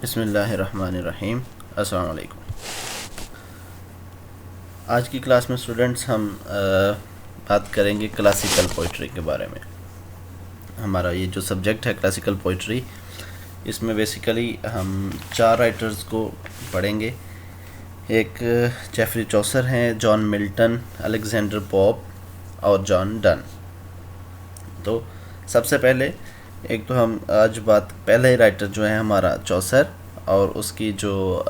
بسم اللہ الرحمن الرحیم. السلام علیکم. آج کی کلاس میں اسٹوڈنٹس ہم بات کریں گے کلاسیکل پوئٹری کے بارے میں. ہمارا یہ جو سبجیکٹ ہے کلاسیکل پوئٹری، اس میں بیسیکلی ہم 4 رائٹرز کو پڑھیں گے. ایک جیفری چوسر ہیں، جان ملٹن، الیگزینڈر پوپ اور جان ڈن. تو سب سے پہلے ایک تو ہم آج پہلے رائٹر جو ہے ہمارا چوسر، اور اس کی جو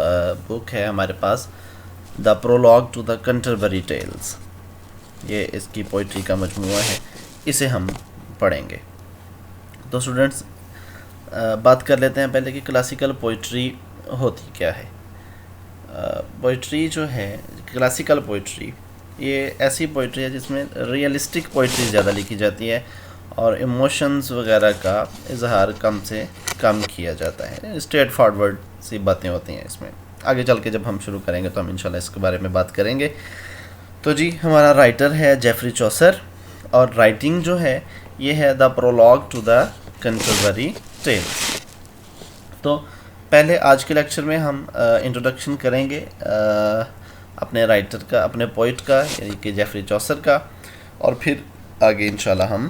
بک ہے ہمارے پاس دا پرولوگ ٹو دا کنٹربری ٹیلز، یہ اس کی پوئٹری کا مجموعہ ہے، اسے ہم پڑھیں گے. تو اسٹوڈنٹس بات کر لیتے ہیں پہلے کہ کلاسیکل پوئٹری ہوتی کیا ہے. پوئٹری جو ہے کلاسیکل پوئٹری، یہ ایسی پوئٹری ہے جس میں ریئلسٹک پوئٹری زیادہ لکھی جاتی ہے اور ایموشنز وغیرہ کا اظہار کم سے کم کیا جاتا ہے. اسٹریٹ فارورڈ سی باتیں ہوتی ہیں اس میں. آگے چل کے جب ہم شروع کریں گے تو ہم انشاءاللہ اس کے بارے میں بات کریں گے. تو جی ہمارا رائٹر ہے جیفری چوسر، اور رائٹنگ جو ہے یہ ہے دا پرولوگ ٹو دا کنٹربری ٹیلز. تو پہلے آج کے لیکچر میں ہم انٹروڈکشن کریں گے اپنے رائٹر کا، اپنے پوئٹ کا، یعنی کہ جیفری چوسر کا، اور پھر آگے انشاءاللہ ہم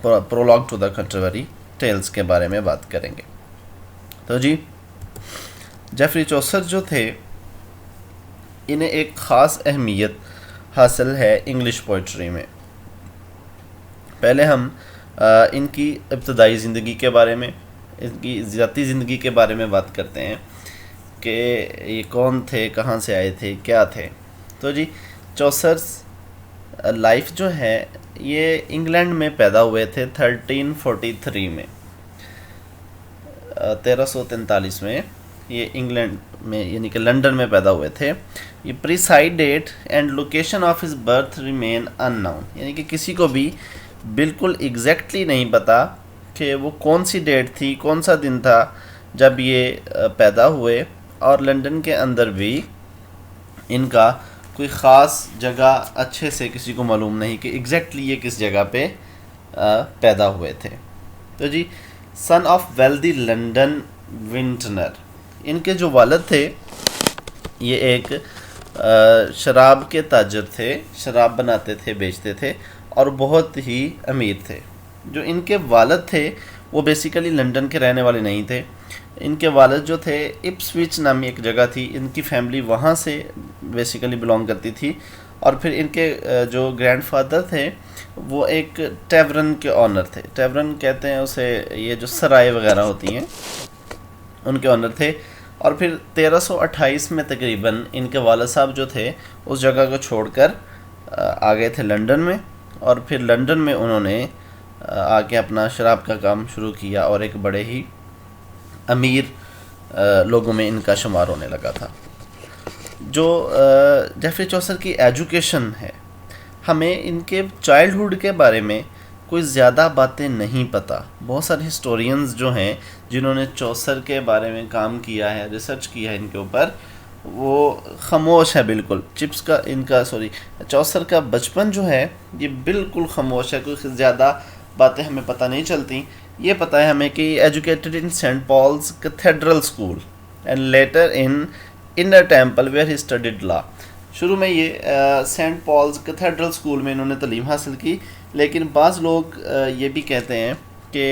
پرولوگ ٹو دا کنٹربری ٹیلز کے بارے میں بات کریں گے. تو جی جیفری چوسر جو تھے، انہیں ایک خاص اہمیت حاصل ہے انگلش پوئٹری میں. پہلے ہم ان کی ابتدائی زندگی کے بارے میں، ان کی ذاتی زندگی کے بارے میں بات کرتے ہیں کہ یہ کون تھے، کہاں سے آئے تھے، کیا تھے. تو جی چوسرز لائف جو ہے یہ انگلینڈ میں پیدا ہوئے تھے 1343 میں، 1343 میں یہ انگلینڈ میں یعنی کہ لنڈن میں پیدا ہوئے تھے. یہ precise date and location of his birth remain unknown, یعنی کہ کسی کو بھی بالکل ایگزیکٹلی نہیں پتا کہ وہ کون سی ڈیٹ تھی، کون سا دن تھا جب یہ پیدا ہوئے. اور لنڈن کے اندر بھی ان کا کوئی خاص جگہ اچھے سے کسی کو معلوم نہیں کہ ایگزیکٹلی یہ کس جگہ پہ پیدا ہوئے تھے. تو جی سن آف ویلدی لنڈن ونٹنر، ان کے جو والد تھے یہ ایک شراب کے تاجر تھے، شراب بناتے تھے، بیچتے تھے، اور بہت ہی امیر تھے. جو ان کے والد تھے وہ بیسیکلی لنڈن کے رہنے والے نہیں تھے. ان کے والد جو تھے اپسوچ نامی ایک جگہ تھی، ان کی فیملی وہاں سے بیسیکلی بلانگ کرتی تھی. اور پھر ان کے جو گرینڈ فادر تھے وہ ایک ٹیورن کے آنر تھے. ٹیورن کہتے ہیں اسے، یہ جو سرائے وغیرہ ہوتی ہیں ان کے آنر تھے. اور پھر 1328 میں تقریباً ان کے والد صاحب جو تھے اس جگہ کو چھوڑ کر آ گئے تھے لنڈن میں، اور پھر لنڈن میں انہوں نے آ کے اپنا شراب کا کام شروع کیا، اور ایک بڑے ہی امیر لوگوں میں ان کا شمار ہونے لگا تھا. جو جیفری چوسر کی ایجوکیشن ہے، ہمیں ان کے چائلڈہڈ کے بارے میں کوئی زیادہ باتیں نہیں پتہ. بہت سارے ہسٹورینز جو ہیں جنہوں نے چوسر کے بارے میں کام کیا ہے، ریسرچ کیا ہے ان کے اوپر، وہ خاموش ہے بالکل. چوسر کا بچپن جو ہے یہ بالکل خاموش ہے، کوئی زیادہ باتیں ہمیں پتہ نہیں چلتی. یہ پتہ ہے ہمیں کہ educated in Saint Paul's Cathedral School and later in Inner Temple where he studied law. شروع میں یہ سینٹ پالز کیتھیڈرل اسکول میں انہوں نے تعلیم حاصل کی، لیکن بعض لوگ یہ بھی کہتے ہیں کہ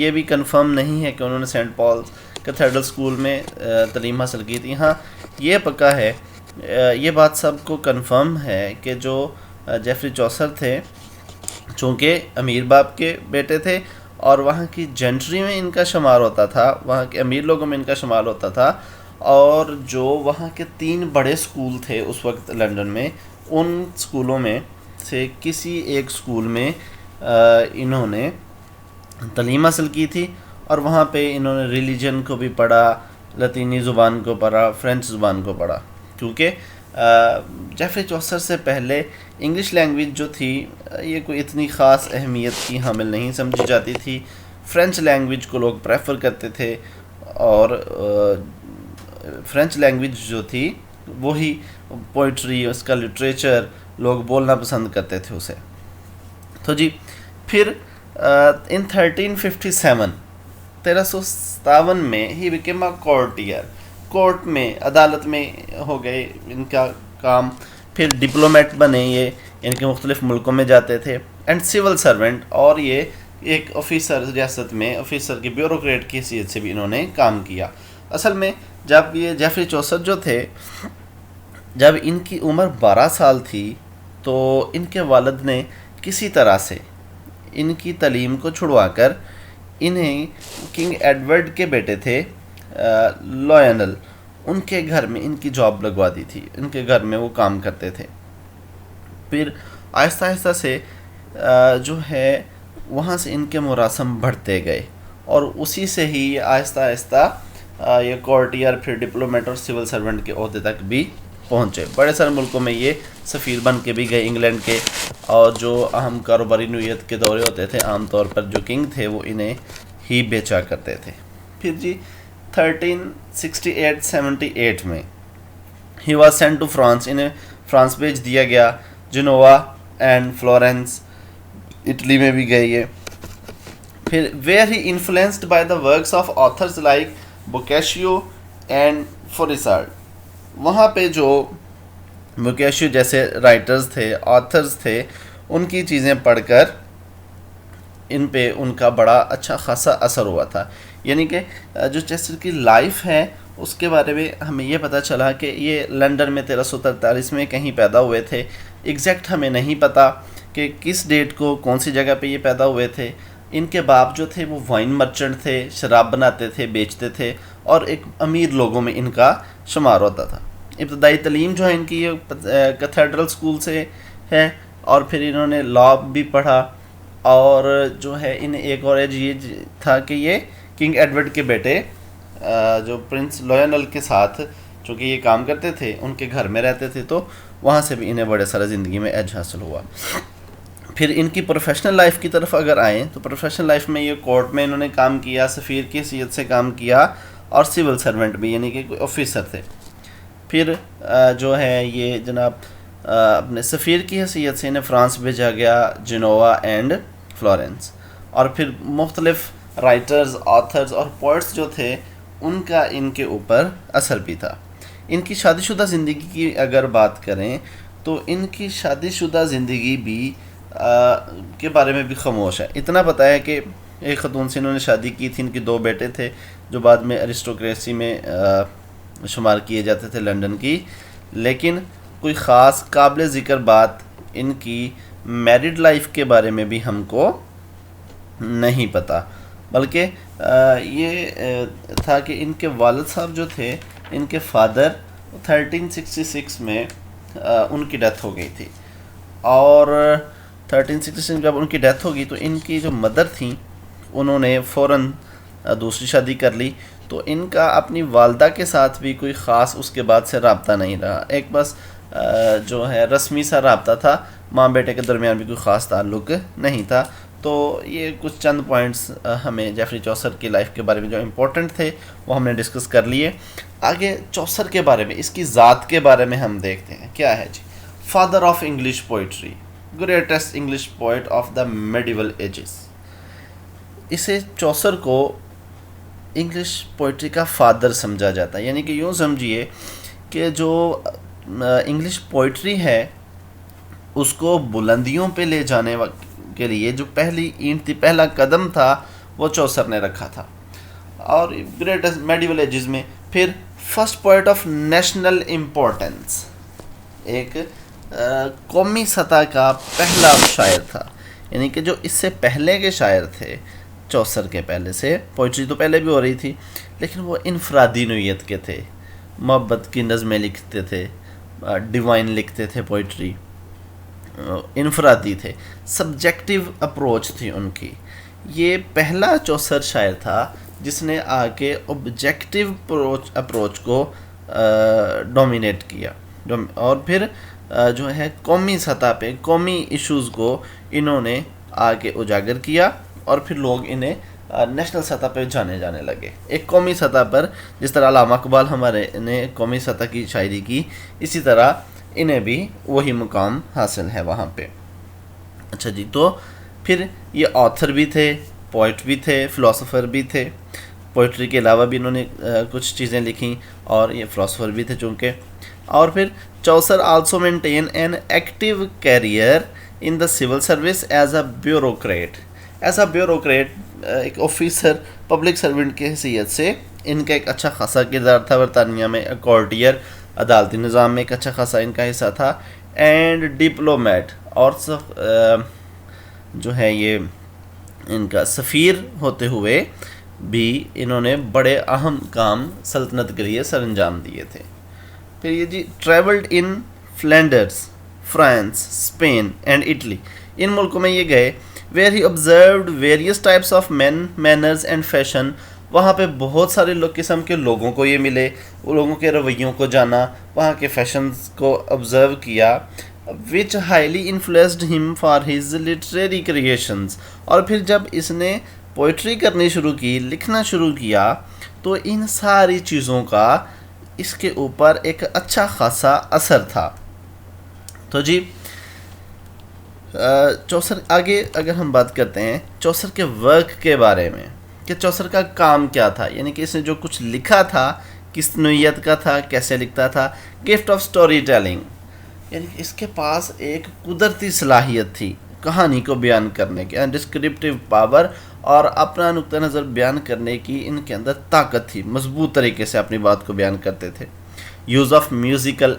یہ بھی کنفرم نہیں ہے کہ انہوں نے سینٹ پالز کیتھیڈرل اسکول میں تعلیم حاصل کی تھی. ہاں یہ پکا ہے، یہ بات سب کو کنفرم ہے کہ جو جیفری چوسر تھے چونکہ امیر باپ کے بیٹے تھے اور وہاں کی جینٹری میں ان کا شمار ہوتا تھا، وہاں کے امیر لوگوں میں ان کا شمار ہوتا تھا. اور جو وہاں کے 3 بڑے اسکول تھے اس وقت لنڈن میں، ان اسکولوں میں سے کسی ایک اسکول میں انہوں نے تعلیم حاصل کی تھی. اور وہاں پہ انہوں نے ریلیجن کو بھی پڑھا، لاطینی زبان کو پڑھا، فرینچ زبان کو پڑھا. کیونکہ جیفری چوسر سے پہلے انگلش لینگویج جو تھی یہ کوئی اتنی خاص اہمیت کی حامل نہیں سمجھی جاتی تھی. فرینچ لینگویج کو لوگ پریفر کرتے تھے، اور فرینچ لینگویج جو تھی وہی پوئٹری، اس کا لٹریچر لوگ بولنا پسند کرتے تھے اسے. تو جی پھر ان 1357 1357 میں ہی بیکیم اے کورٹیئر، کورٹ میں عدالت میں ہو گئے ان کا کام. پھر ڈپلومیٹ بنے یہ، ان کے مختلف ملکوں میں جاتے تھے. اینڈ سول سرونٹ، اور یہ ایک آفیسر ریاست میں آفیسر کی بیوروکریٹ کی حیثیت سے بھی انہوں نے کام کیا. اصل میں جب یہ جیفری چوسر جو تھے، جب ان کی عمر 12 سال تھی تو ان کے والد نے کسی طرح سے ان کی تعلیم کو چھڑوا کر انہیں کنگ ایڈورڈ کے بیٹے تھے لوئنل، ان کے گھر میں ان کی جاب لگوا دی تھی، ان کے گھر میں وہ کام کرتے تھے. پھر آہستہ آہستہ سے جو ہے وہاں سے ان کے مراسم بڑھتے گئے، اور اسی سے ہی آہستہ آہستہ یہ کورٹیئر، پھر ڈپلومیٹ اور سول سرونٹ کے عہدے تک بھی پہنچے. بڑے سارے ملکوں میں یہ سفیر بن کے بھی گئے انگلینڈ کے، اور جو اہم کاروباری نوعیت کے دورے ہوتے تھے عام طور پر جو کنگ تھے وہ انہیں ہی بیچا کرتے تھے. پھر جی 1368 میں ہی واز سینٹ ٹو فرانس، انہیں فرانس بھیج دیا گیا. جنووا اینڈ فلورنس، اٹلی میں بھی گئے یہ. پھر where he influenced by the works of authors like Boccaccio and Froissart, وہاں پہ جو بوکیشیو جیسے رائٹرز تھے، آتھرز تھے، ان کی چیزیں پڑھ کر ان پہ ان کا بڑا اچھا خاصا اثر ہوا تھا. یعنی کہ جو چیسر کی لائف ہے اس کے بارے میں ہمیں یہ پتہ چلا کہ یہ لنڈن میں 1343 میں کہیں پیدا ہوئے تھے. ایگزیکٹ ہمیں نہیں پتہ کہ کس ڈیٹ کو کون سی جگہ پہ یہ پیدا ہوئے تھے. ان کے باپ جو تھے وہ وائن مرچنٹ تھے، شراب بناتے تھے، بیچتے تھے، اور ایک امیر لوگوں میں ان کا شمار ہوتا تھا. ابتدائی تعلیم جو ہے ان کی کیتھیڈرل اسکول سے ہے، اور پھر انہوں نے لا بھی پڑھا. اور جو ہے انہیں ایک اور ایج یہ تھا کہ یہ کنگ ایڈورڈ کے بیٹے جو پرنس لوئنل کے ساتھ چونکہ یہ کام کرتے تھے ان کے گھر میں رہتے تھے، تو وہاں سے بھی انہیں بڑے سارا زندگی میں ایج حاصل ہوا. پھر ان کی پروفیشنل لائف کی طرف اگر آئیں تو پروفیشنل لائف میں یہ کورٹ میں انہوں نے کام کیا، سفیر کی حیثیت سے کام کیا، اور سول سرونٹ بھی، یعنی کہ کوئی آفیسر تھے. پھر جو ہے یہ جناب اپنے سفیر کی حیثیت سے انہیں فرانس بھیجا گیا، جنووا اینڈ فلورنس. اور پھر مختلف رائٹرز، آتھرز اور پوئٹس جو تھے ان کا ان کے اوپر اثر بھی تھا. ان کی شادی شدہ زندگی کی اگر بات کریں تو ان کی شادی شدہ زندگی بھی کے بارے میں بھی خاموش ہے. اتنا پتہ ہے کہ ایک خاتون سے انہوں نے شادی کی تھی، ان کے 2 بیٹے تھے جو بعد میں ایرسٹوکریسی میں شمار کیے جاتے تھے لنڈن کی. لیکن کوئی خاص قابل ذکر بات ان کی میرڈ لائف کے بارے میں بھی ہم کو نہیں پتہ، بلکہ یہ تھا کہ ان کے والد صاحب جو تھے، ان کے فادر 1366 میں ان کی ڈیتھ ہو گئی تھی. اور 1366 جب ان کی ڈیتھ ہوگی تو ان کی جو مدر تھیں انہوں نے فوراً دوسری شادی کر لی. تو ان کا اپنی والدہ کے ساتھ بھی کوئی خاص اس کے بعد سے رابطہ نہیں رہا. ایک بس جو ہے رسمی سا رابطہ تھا، ماں بیٹے کے درمیان بھی کوئی خاص تعلق نہیں تھا. تو یہ کچھ چند پوائنٹس ہمیں جیفری چوسر کی لائف کے بارے میں جو امپورٹنٹ تھے وہ ہم نے ڈسکس کر لیے. آگے چوسر کے بارے میں، اس کی ذات کے بارے میں ہم دیکھتے ہیں. کیا ہے جی؟ Father of English poetry, greatest English poet of the medieval ages. اسے چوسر کو انگلش پوئٹری کا فادر سمجھا جاتا ہے. یعنی کہ یوں سمجھیے کہ جو انگلش پوئٹری ہے اس کو بلندیوں پہ لے جانے کے لیے جو پہلی اینٹ تھی، پہلا قدم تھا، وہ چوسر نے رکھا تھا. اور گریٹسٹ میڈیول ایجز میں پھر first poet of national importance, ایک قومی سطح کا پہلا شاعر تھا. یعنی کہ جو اس سے پہلے کے شاعر تھے چوسر کے پہلے سے، پوئٹری تو پہلے بھی ہو رہی تھی لیکن وہ انفرادی نوعیت کے تھے. محبت کی نظمیں لکھتے تھے، ڈیوائن لکھتے تھے، پوئٹری انفرادی تھے، سبجیکٹیو اپروچ تھی ان کی. یہ پہلا چوسر شاعر تھا جس نے آ کے آبجیکٹیو اپروچ کو ڈومینیٹ کیا. اور پھر جو ہے قومی سطح پہ قومی ایشوز کو انہوں نے آ کے اجاگر کیا، اور پھر لوگ انہیں نیشنل سطح پہ جانے لگے. ایک قومی سطح پر جس طرح علامہ اقبال ہمارے نے قومی سطح کی شاعری کی، اسی طرح انہیں بھی وہی مقام حاصل ہے وہاں پہ. اچھا جی، تو پھر یہ آتھر بھی تھے، پوئٹ بھی تھے، فلاسفر بھی تھے، پوئٹری کے علاوہ بھی انہوں نے کچھ چیزیں لکھیں اور یہ فلاسفر بھی تھے چونکہ. اور پھر Chaucer also maintain an active career in the civil service as a bureaucrat. ایک آفیسر، پبلک سرونٹ کی حیثیت سے ان کا ایک اچھا خاصا کردار تھا برطانیہ میں. کورٹیئر، عدالتی نظام میں ایک اچھا خاصا ان کا حصہ تھا. اینڈ ڈپلومیٹ، اور جو ہے یہ ان کا سفیر ہوتے ہوئے بھی انہوں نے بڑے اہم کام سلطنت کے لیے سر انجام دیے تھے. پھر یہ جی travelled in Flanders, France, Spain and Italy. ان ملکوں میں یہ گئے. Where he observed various types of men, manners and fashion. وہاں پہ بہت سارے قسم کے لوگوں کو یہ ملے، وہ لوگوں کے رویوں کو جانا، وہاں کے فیشنز کو آبزرو کیا. وچ ہائیلی انفلوئنسڈ ہم فار ہز لٹریری کریشنز. اور پھر جب اس نے پوئٹری کرنی شروع کی، لکھنا شروع کیا، تو ان ساری چیزوں کا اس کے اوپر ایک اچھا خاصا اثر تھا. تو جی چوسر آگے اگر ہم بات کرتے ہیں چوسر کے ورک کے بارے میں کہ چوسر کا کام کیا تھا، یعنی کہ اس نے جو کچھ لکھا تھا کس نوعیت کا تھا، کیسے لکھتا تھا. گفٹ آف سٹوری ٹیلنگ، یعنی کہ اس کے پاس ایک قدرتی صلاحیت تھی کہانی کو بیان کرنے کی، ڈسکرپٹیو پاور، اور اپنا نقطہ نظر بیان کرنے کی ان کے اندر طاقت تھی، مضبوط طریقے سے اپنی بات کو بیان کرتے تھے. یوز آف میوزیکل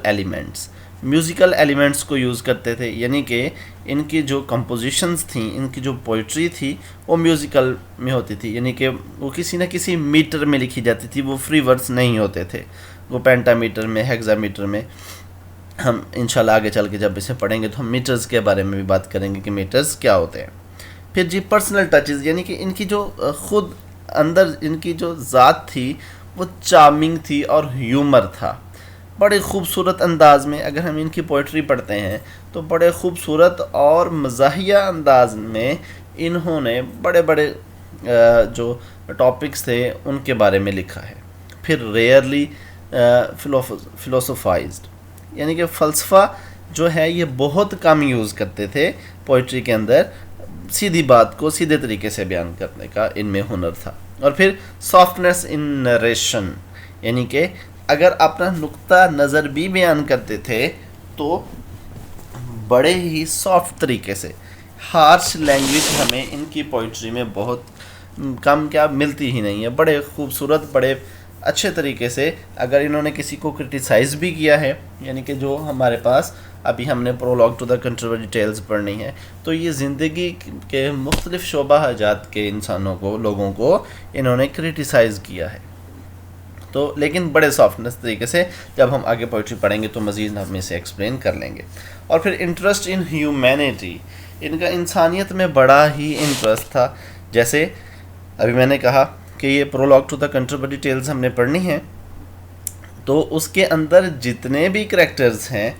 ایلیمنٹس کو یوز کرتے تھے، یعنی کہ ان کی جو کمپوزیشنز تھیں، ان کی جو پوئٹری تھی وہ میوزیکل میں ہوتی تھی، یعنی کہ وہ کسی نہ کسی میٹر میں لکھی جاتی تھی، وہ فری ورڈز نہیں ہوتے تھے، وہ پینٹا میٹر میں، ہیگزا میٹر میں. ہم انشاءاللہ آگے چل کے جب اسے پڑھیں گے تو ہم میٹرز کے بارے میں بھی بات کریں گے کہ میٹرز کیا ہوتے ہیں. پھر جی پرسنل ٹچز، یعنی کہ ان کی جو خود اندر ان کی جو ذات تھی وہ چارمنگ تھی اور ہیومر تھا. بڑے خوبصورت انداز میں اگر ہم ان کی پوئٹری پڑھتے ہیں تو بڑے خوبصورت اور مزاحیہ انداز میں انہوں نے بڑے بڑے جو ٹاپکس تھے ان کے بارے میں لکھا ہے. پھر ریئرلی فلوسوفائزڈ، یعنی کہ فلسفہ جو ہے یہ بہت کم یوز کرتے تھے پوئٹری کے اندر، سیدھی بات کو سیدھے طریقے سے بیان کرنے کا ان میں ہنر تھا. اور پھر سافٹنیس ان نریشن، یعنی کہ اگر اپنا نقطہ نظر بھی بیان کرتے تھے تو بڑے ہی سافٹ طریقے سے. ہارش لینگویج ہمیں ان کی پوئٹری میں بہت کم کیا ملتی ہی نہیں ہے. بڑے خوبصورت، بڑے اچھے طریقے سے اگر انہوں نے کسی کو کرٹیسائز بھی کیا ہے، یعنی کہ جو ہمارے پاس ابھی ہم نے prologue to the controversy tales پڑھنی ہے، تو یہ زندگی کے مختلف شعبہ جات کے انسانوں کو، لوگوں کو انہوں نے کرٹیسائز کیا ہے. تو لیکن بڑے سافٹنس طریقے سے جب ہم آگے پوئٹری پڑھیں گے تو مزید ہم اسے ایکسپلین کر لیں گے. اور پھر انٹرسٹ ان ہیومینٹی، ان کا انسانیت میں بڑا ہی انٹرسٹ تھا. جیسے ابھی میں نے کہا کہ یہ prologue to the controversy tales ہم نے پڑھنی ہے، تو اس کے اندر جتنے بھی کریکٹرز ہیں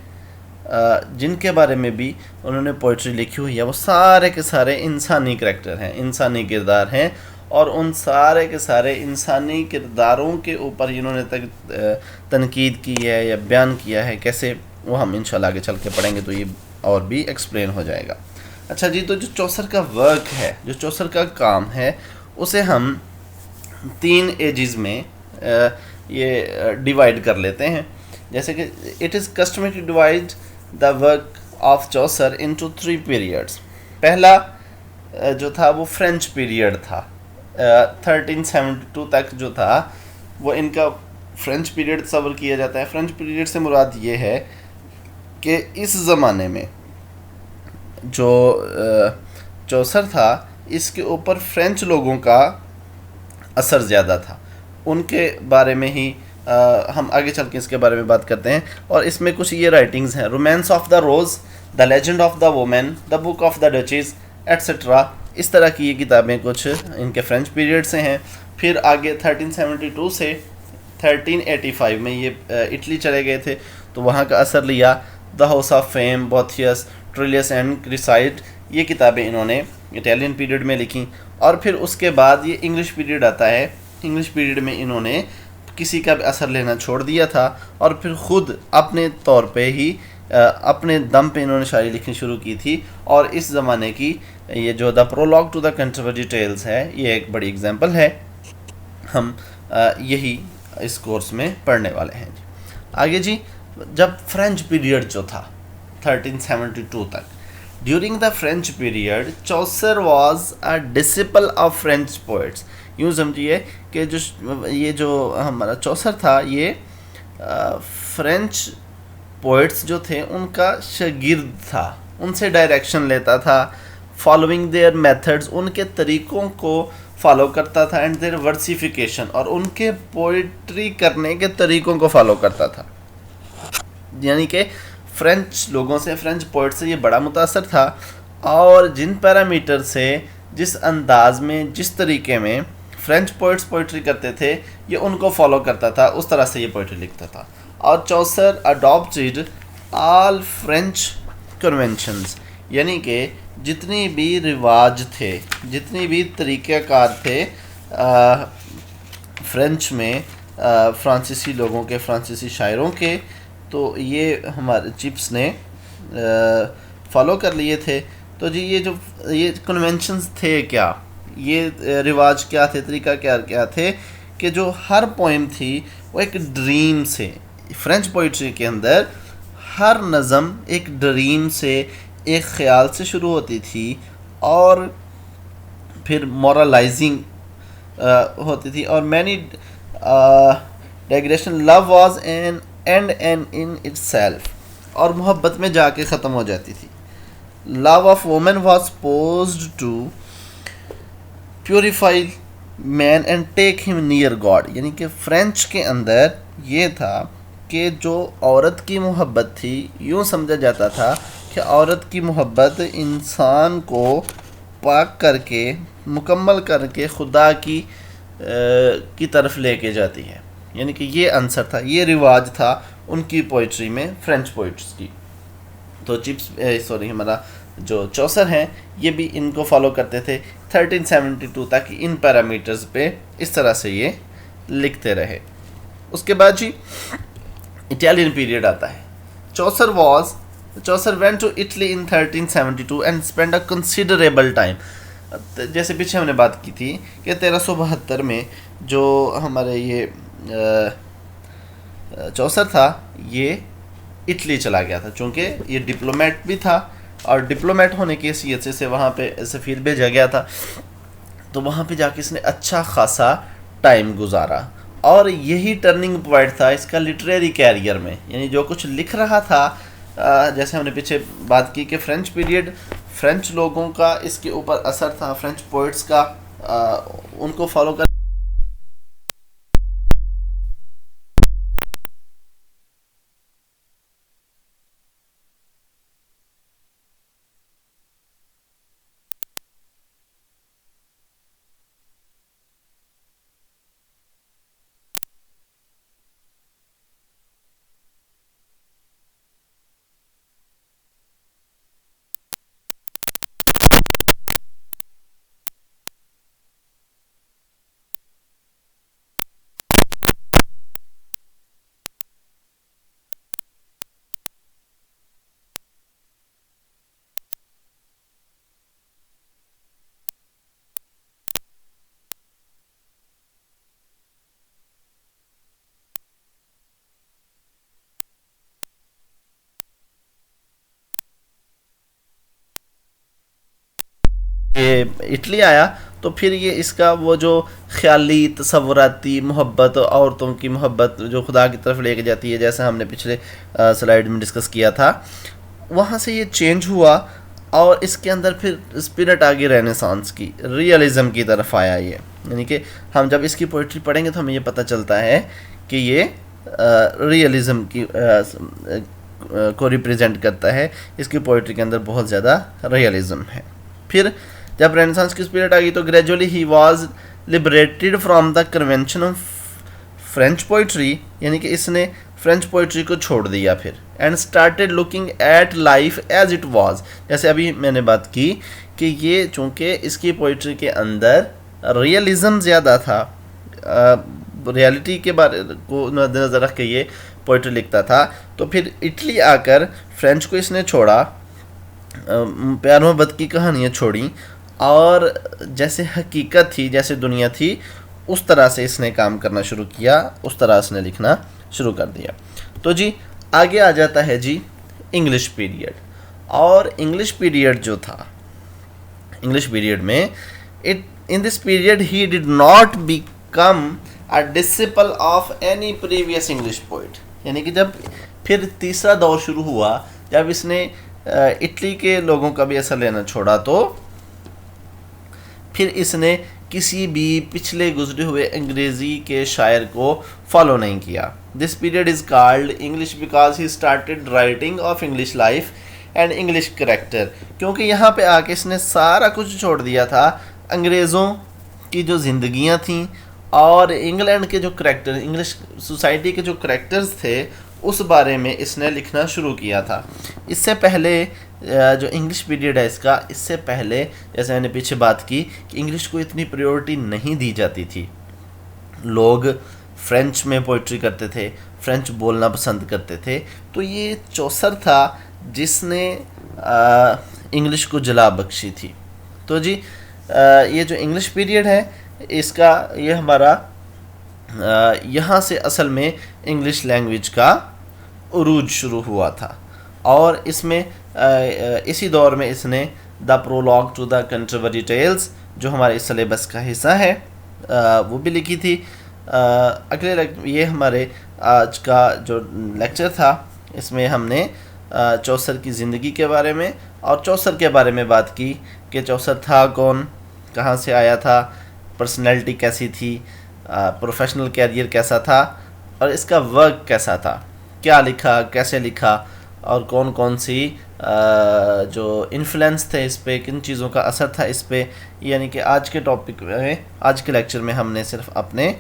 جن کے بارے میں بھی انہوں نے پوئٹری لکھی ہوئی ہے وہ سارے کے سارے انسانی کریکٹر ہیں، انسانی کردار ہیں. اور ان سارے کے سارے انسانی کرداروں کے اوپر انہوں نے تنقید کی ہے یا بیان کیا ہے. کیسے وہ ہم انشاءاللہ آگے چل کے پڑھیں گے تو یہ اور بھی ایکسپلین ہو جائے گا. اچھا جی، تو جو چوسر کا ورک ہے، جو چوسر کا کام ہے، اسے ہم 3 ایجز میں یہ ڈیوائڈ کر لیتے ہیں. جیسے کہ it is customary to divide the work of Chaucer into 3 periods. پہلا جو تھا وہ فرینچ پیریڈ تھا، 1372 تک جو تھا وہ ان کا فرینچ پیریڈ تصور کیا جاتا ہے. فرینچ پیریڈ سے مراد یہ ہے کہ اس زمانے میں جو چوسر تھا اس کے اوپر فرینچ لوگوں کا اثر زیادہ تھا. ان کے بارے میں ہی ہم آگے چل کے اس کے بارے میں بات کرتے ہیں. اور اس میں کچھ یہ رائٹنگز ہیں: Romance of the Rose, the Legend of the Woman, the Book of the Duchess etcetera. اس طرح کی یہ کتابیں کچھ ان کے فرینچ پیریڈ سے ہیں. پھر آگے 1372 سے 1385 میں یہ اٹلی چلے گئے تھے تو وہاں کا اثر لیا. The House of Fame, Boethius, Troilus and Criseyde, یہ کتابیں انہوں نے اٹیلین پیریڈ میں لکھیں. اور پھر اس کے بعد یہ انگلش پیریڈ آتا ہے. انگلش پیریڈ میں انہوں نے کسی کا بھی اثر لینا چھوڑ دیا تھا اور پھر خود اپنے طور پہ ہی اپنے دم پہ انہوں نے شاعری لکھنی شروع کی تھی. اور اس زمانے کی یہ جو the prologue to the controversy tales ہے یہ ایک بڑی اگزامپل ہے. ہم یہی اس کورس میں پڑھنے والے ہیں جی. آگے جی جب فرینچ پیریڈ جو تھا 1372 تک, during the French period Chaucer was a disciple of French poets. یوں سمجھیے کہ یہ جو ہمارا چوسر تھا یہ فرینچ پوئٹس جو تھے ان کا شاگرد تھا, ان سے ڈائریکشن لیتا تھا, فالوئنگ دیئر میتھڈز, ان کے طریقوں کو فالو کرتا تھا, اینڈ دیئر ورسیفیکیشن, اور ان کے پوئٹری کرنے کے طریقوں کو فالو کرتا تھا. یعنی کہ فرینچ لوگوں سے, فرینچ پوئٹ سے یہ بڑا متاثر تھا, اور جن پیرامیٹر سے, جس انداز میں, جس طریقے میں فرینچ پوئٹس پوئٹری کرتے تھے یہ ان کو فالو کرتا تھا, اس طرح سے یہ پوئٹری لکھتا تھا. اور چوسر اڈاپٹڈ آل فرینچ کنونشنز, یعنی کہ جتنی بھی رواج تھے, جتنی بھی طریقہ کار تھے فرینچ میں فرانسیسی لوگوں کے, فرانسیسی شاعروں کے, تو یہ ہمارے چپس نے فالو کر لیے تھے. تو جی یہ کنونشنز تھے کیا, یہ رواج کیا تھے, طریقہ کیا تھے, کہ جو ہر پوئم تھی وہ ایک ڈریم سے, فرینچ پوئٹری کے اندر ہر نظم ایک ڈریم سے, ایک خیال سے شروع ہوتی تھی, اور پھر مورلائزنگ ہوتی تھی, اور many digression. Love was an end an in itself, اور محبت میں جا کے ختم ہو جاتی تھی. Love of woman was supposed to purify man and take him near God. یعنی کہ فرینچ کے اندر یہ تھا کہ جو عورت کی محبت تھی, یوں سمجھا جاتا تھا کہ عورت کی محبت انسان کو پاک کر کے, مکمل کر کے خدا کی طرف لے کے جاتی ہے. یعنی کہ یہ عنصر تھا, یہ رواج تھا ان کی پوئٹری میں, فرینچ پوئٹس کی. تو ہمارا جو چوسر ہیں یہ بھی ان کو فالو کرتے تھے 1372 تک, ان پیرامیٹرز پہ اس طرح سے یہ لکھتے رہے. اس کے بعد جی اٹالین پیریڈ آتا ہے. چوسر went to Italy in 1372 and spent a considerable time. جیسے پیچھے ہم نے بات کی تھی کہ 1372 میں جو ہمارے یہ چوسر تھا یہ اٹلی چلا گیا تھا, چونکہ یہ ڈپلومیٹ بھی تھا, اور ڈپلومیٹ ہونے کی حیثیت سے وہاں پہ سفیر بھیجا گیا تھا. تو وہاں پہ جا کے اس نے اچھا خاصا ٹائم گزارا, اور یہی ٹرننگ پوائنٹ تھا اس کا لٹریری کیریئر میں. یعنی جو کچھ لکھ رہا تھا, جیسے ہم نے پیچھے بات کی کہ فرینچ پیریڈ, فرینچ لوگوں کا اس کے اوپر اثر تھا, فرینچ پوئٹس کا, ان کو فالو کر اٹلی آیا. تو پھر یہ اس کا وہ جو خیالی تصوراتی محبت, عورتوں کی محبت جو خدا کی طرف لے کے جاتی ہے, جیسا ہم نے پچھلے سلائیڈ میں ڈسکس کیا تھا, وہاں سے یہ چینج ہوا, اور اس کے اندر پھر اسپرٹ آگے رینیسانس کی, ریئلزم کی طرف آیا یہ. یعنی کہ ہم جب اس کی پوئٹری پڑھیں گے تو ہمیں یہ پتہ چلتا ہے کہ یہ ریئلزم کی کو ریپریزنٹ کرتا ہے, اس کی پوئٹری کے اندر بہت زیادہ ریئلزم ہے. پھر جب رینیسانس کی اسپرٹ آ گئی تو gradually he was liberated from the convention of French poetry, یعنی کہ اس نے فرینچ پوئٹری کو چھوڑ دیا پھر, and started looking at life as it was. جیسے ابھی میں نے بات کی کہ یہ چونکہ اس کی پوئٹری کے اندر ریئلزم زیادہ تھا, ریالٹی کے بارے کو مد نظر رکھ کے یہ پوئٹری لکھتا تھا, تو پھر اٹلی آ کر فرینچ کو اس نے چھوڑا, پیار محبت کی کہانیاں چھوڑیں اور جیسے حقیقت تھی، جیسے دنیا تھی، اس طرح سے اس نے کام کرنا شروع کیا، اس طرح اس نے لکھنا شروع کر دیا. تو جی آگے آ جاتا ہے جی انگلش پیریڈ. اور انگلش پیریڈ جو تھا، انگلش پیریڈ میں in this period he did not become a disciple of any previous English poet. یعنی کہ جب پھر تیسرا دور شروع ہوا، جب اس نے اٹلی کے لوگوں کا بھی اثر لینا چھوڑا، تو پھر اس نے کسی بھی پچھلے گزرے ہوئے انگریزی کے شاعر کو فالو نہیں کیا. This period is called English because he started writing of English life and English character. کیونکہ یہاں پہ آ کے اس نے سارا کچھ چھوڑ دیا تھا، انگریزوں کی جو زندگیاں تھیں اور انگلینڈ کے جو کریکٹر، انگلش سوسائٹی کے جو کریکٹرز تھے، اس بارے میں اس نے لکھنا شروع کیا تھا. اس سے پہلے جو انگلش پیریڈ ہے اس سے پہلے جیسے میں نے پیچھے بات کی کہ انگلش کو اتنی پریورٹی نہیں دی جاتی تھی. لوگ فرینچ میں پوئٹری کرتے تھے، فرینچ بولنا پسند کرتے تھے. تو یہ چوسر تھا جس نے انگلش کو جلا بخشی تھی. تو جی یہ جو انگلش پیریڈ ہے اس کا یہ ہمارا یہاں سے اصل میں انگلش لینگویج کا عروج شروع ہوا تھا. اور اس میں اسی دور میں اس نے دا پرولوگ ٹو دا کنٹروری ٹیلز جو ہمارے سلیبس کا حصہ ہے وہ بھی لکھی تھی. اگلے یہ ہمارے آج کا جو لیکچر تھا اس میں ہم نے چوسر کی زندگی کے بارے میں اور چوسر کے بارے میں بات کی کہ چوسر تھا کون، کہاں سے آیا تھا، پرسنالٹی کیسی تھی، پروفیشنل کیریئر کیسا تھا اور اس کا ورک کیسا تھا، کیا لکھا، کیسے لکھا اور کون کون سی جو انفلوئنس تھے اس پہ، کن چیزوں کا اثر تھا اس پہ. یعنی کہ آج کے ٹاپک میں، آج کے لیکچر میں ہم نے صرف اپنے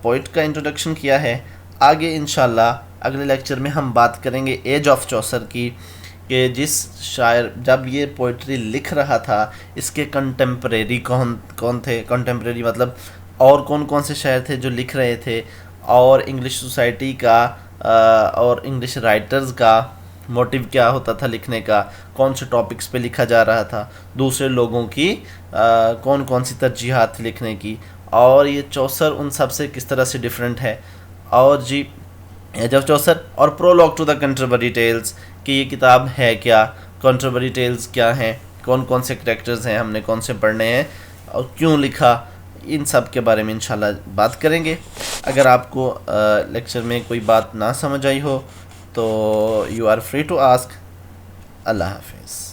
پوئٹ کا انٹروڈکشن کیا ہے. آگے انشاءاللہ اگلے لیکچر میں ہم بات کریں گے ایج آف چوسر کی، کہ جس شاعر جب یہ پوئٹری لکھ رہا تھا اس کے کنٹمپریری کون تھے. کنٹمپریری مطلب اور کون سے شاعر تھے جو لکھ رہے تھے، اور انگلش سوسائٹی کا اور انگلش رائٹرز کا موٹیو کیا ہوتا تھا لکھنے کا، کون سے ٹاپکس پہ لکھا جا رہا تھا، دوسرے لوگوں کی کون سی ترجیحات تھی لکھنے کی، اور یہ چوسر ان سب سے کس طرح سے ڈیفرنٹ ہے. اور جی ایج آف چوسر اور پرولوگ ٹو دا کنٹروری ٹیلز کہ یہ کتاب ہے کیا، کنٹروری ٹیلز کیا ہیں، کون سے کریکٹرز ہیں، ہم نے کون سے پڑھنے ہیں اور کیوں لکھا، ان سب کے بارے میں انشاءاللہ بات کریں گے. اگر آپ کو لیکچر میں کوئی بات نہ سمجھ آئی ہو تو you are free to ask. اللہ حافظ.